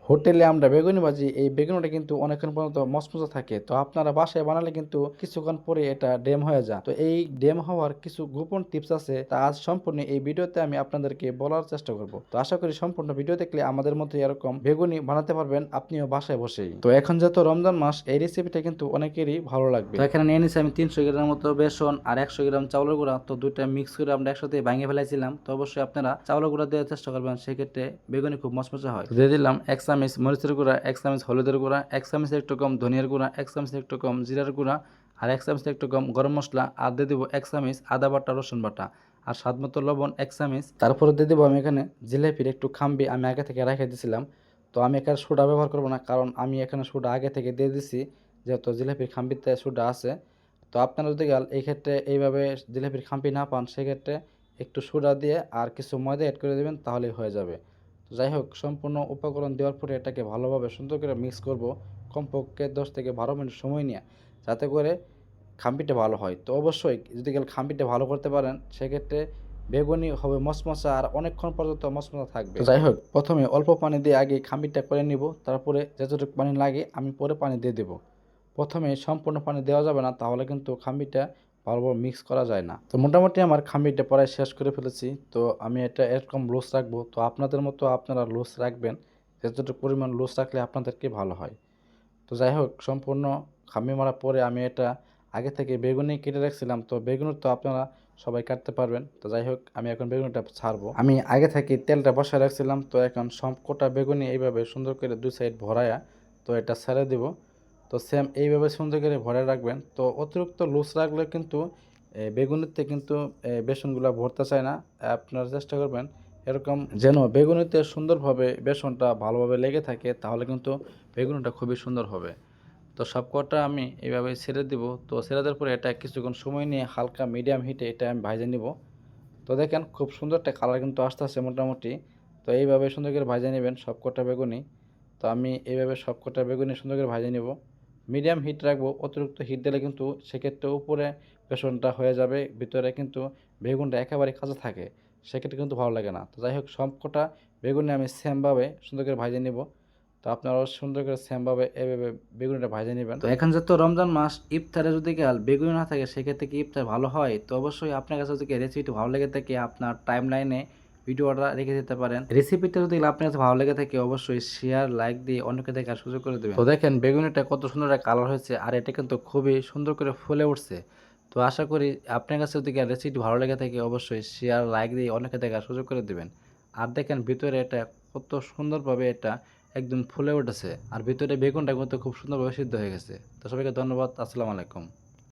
হোটেলে আমরা বেগুনি ভাজি, এই বেগুনিটা কিন্তু অনেকক্ষণ পর্যন্ত মচমচে থাকে। তো আপনারা বাসায় বানালে কিন্তু কিছুক্ষণ পরে এটা ড্যাম হয়ে যায়। তো এই ড্যাম হওয়ার কিছু গোপন টিপস আছে, তা আজ সম্পূর্ণ এই ভিডিওতে আমি আপনাদেরকে বলার চেষ্টা করব। তো আশা করি সম্পূর্ণ ভিডিও দেখলে আমাদের মধ্যে এরকম বেগুনি বানাতে পারবেন আপনিও বাসায় বসেই। তো এখন যেহেতু রমজান মাস, এই রেসিপিটা কিন্তু অনেকেরই ভালো লাগবে। তো এখানে নিয়ে নিচ্ছি আমি 300 গ্রাম মতো বেসন আর 100 গ্রাম চাউলের গুঁড়া। তো দুইটা মিক্স করে আমরা একসাথে ভেঙে ফেলাইছিলাম। তো অবশ্যই আপনারা চাউলের গুঁড়া দেওয়ার চেষ্টা করবেন, সেক্ষেত্রে বেগুনি খুব মচমচে হয়। দিয়ে দিলাম 1 চামচ মরিচের গুঁড়া, 1 চামচ হলুদের গুঁড়া, 1 চামচের একটু কম ধনিয়ার গুঁড়া, 1 চামচের একটু কম জিরার গুঁড়া আর 1 চামচের একটু কম গরম মশলা, আর দিয়ে দেবো 1 চামচ আদা বাটা রসুন বাটা আর স্বাদ মতো লবণ 1 চামচ। তারপরে দিয়ে দেবো আমি এখানে জিলাপির একটু খাম্বি আমি আগে থেকে রেখে দিয়েছিলাম। তো আমি এখানে সোডা ব্যবহার করবো না, কারণ আমি এখানে সোডা আগে থেকে দিয়ে দিছি, যেহেতু জিলাপির খাম্বিতে সোডা আছে। তো আপনারা যদি এই ক্ষেত্রে এইভাবে জিলাপির খাম্পি না পান, সেক্ষেত্রে একটু সোডা দিয়ে আর কিছু ময়দা অ্যাড করে দেবেন, তাহলেই হয়ে যাবে। তো যাই হোক, সম্পূর্ণ উপকরণ দেওয়ার পরে এটাকে ভালোভাবে সুন্দর করে মিক্স করব, কমপক্ষে 10 থেকে 12 মিনিট সময় নিয়ে, যাতে করে খাম্পিটা ভালো হয়। তো অবশ্যই যদি খাম্পিটা ভালো করতে পারেন, সেক্ষেত্রে বেগুনি হবে মচমচা আর অনেকক্ষণ পর্যন্ত মচমচা থাকবে। তো যাই হোক, প্রথমে অল্প পানি দিয়ে আগে খাম্পিটা করে নিব, তারপরে যতটুকু পানি লাগে আমি পরে পানি দিয়ে দেবো। প্রথমে সম্পূর্ণ পানি দেওয়া যাবে না, তাহলে কিন্তু খাম্বিটা ভালোভাবে মিক্স করা যায় না। তো মোটামুটি আমার খাম্বিটা প্রায় শেষ করে ফেলেছি। তো আমি এটা এরকম লুজ রাখবো। তো আপনাদের মতো আপনারা লুজ রাখবেন, যতটুকু পরিমাণ লুজ রাখলে আপনাদেরকে ভালো হয়। তো যাই হোক, সম্পূর্ণ খাম্বি মারার পরে আমি এটা আগে থেকে বেগুনি কেটে রাখছিলাম। তো বেগুন তো আপনারা সবাই কাটতে পারবেন। তো যাই হোক, আমি এখন বেগুনটা ছাড়বো। আমি আগে থেকে তেলটা বসায় রাখছিলাম। তো এখন সবকটা বেগুনি এইভাবে সুন্দর করে দুই সাইড ভরায়া তো এটা ছেড়ে দিব। তো সেম এইভাবে সুন্দর করে ভরে রাখবেন। তো অতিরিক্ত লুজ রাখলে কিন্তু বেগুনিতে কিন্তু বেসনগুলো ভরতে চায় না। আপনারা চেষ্টা করবেন এরকম যেন বেগুনিতে সুন্দরভাবে বেসনটা ভালোভাবে লেগে থাকে, তাহলে কিন্তু বেগুনিটা খুবই সুন্দর হবে। তো সবকটা আমি এইভাবে ছেড়ে দিব। তো ছেড়ে দেওয়ার পরে এটা কিছুক্ষণ সময় নিয়ে হালকা মিডিয়াম হিটে এটা আমি ভাজে নিব। তো দেখেন খুব সুন্দর একটা কালার কিন্তু আসতেছে মোটামুটি। তো এইভাবে সুন্দর করে ভাজে নেবেন সবকটা বেগুনি। তো আমি এইভাবে সবকটা বেগুনি সুন্দর করে ভাজে নেব, মিডিয়াম হিট রাখবো। অতিরিক্ত হিট দিলে কিন্তু সেক্ষেত্রে উপরে বেসনটা হয়ে যাবে, ভিতরে কিন্তু বেগুনটা একেবারে কাঁচা থাকে, সেক্ষেত্রে কিন্তু ভালো লাগে না। তো যাই হোক, সবকটা বেগুনি আমি সেমভাবে সুন্দর করে ভাজে নিব। তো আপনারাও সুন্দর করে সেমভাবে এভাবে বেগুনিটা ভাজে নেবেন। তো এখন যেহেতু রমজান মাস, ইফতারে যদি বেগুনি না থাকে, সেক্ষেত্রে কি ইফতার ভালো হয়? তো অবশ্যই আপনার কাছে যদি রেসিপিটি ভালো লেগে থাকে, আপনার টাইম লাইনে ভিডিওটা রেখে দিতে পারেন। রেসিপিটা যদি আপনার কাছে ভালো লেগে থাকে, অবশ্যই শেয়ার লাইক দিয়ে অন্যকে দেখার সুযোগ করে দেবেন। তো দেখেন বেগুনিটা কত সুন্দর একটা কালার হয়েছে, আর এটা কিন্তু খুবই সুন্দর করে ফুলে উঠছে। তো আশা করি আপনার কাছে যদি রেসিপি ভালো লেগে থাকে, অবশ্যই শেয়ার লাইক দিয়ে অন্যকে দেখার সুযোগ করে দেবেন। আর দেখেন ভিতরে এটা কত সুন্দরভাবে এটা একদম ফুলে উঠেছে, আর ভিতরে বেগুনটা কিন্তু খুব সুন্দরভাবে সিদ্ধ হয়ে গেছে। তো সবাইকে ধন্যবাদ। আসসালামু আলাইকুম।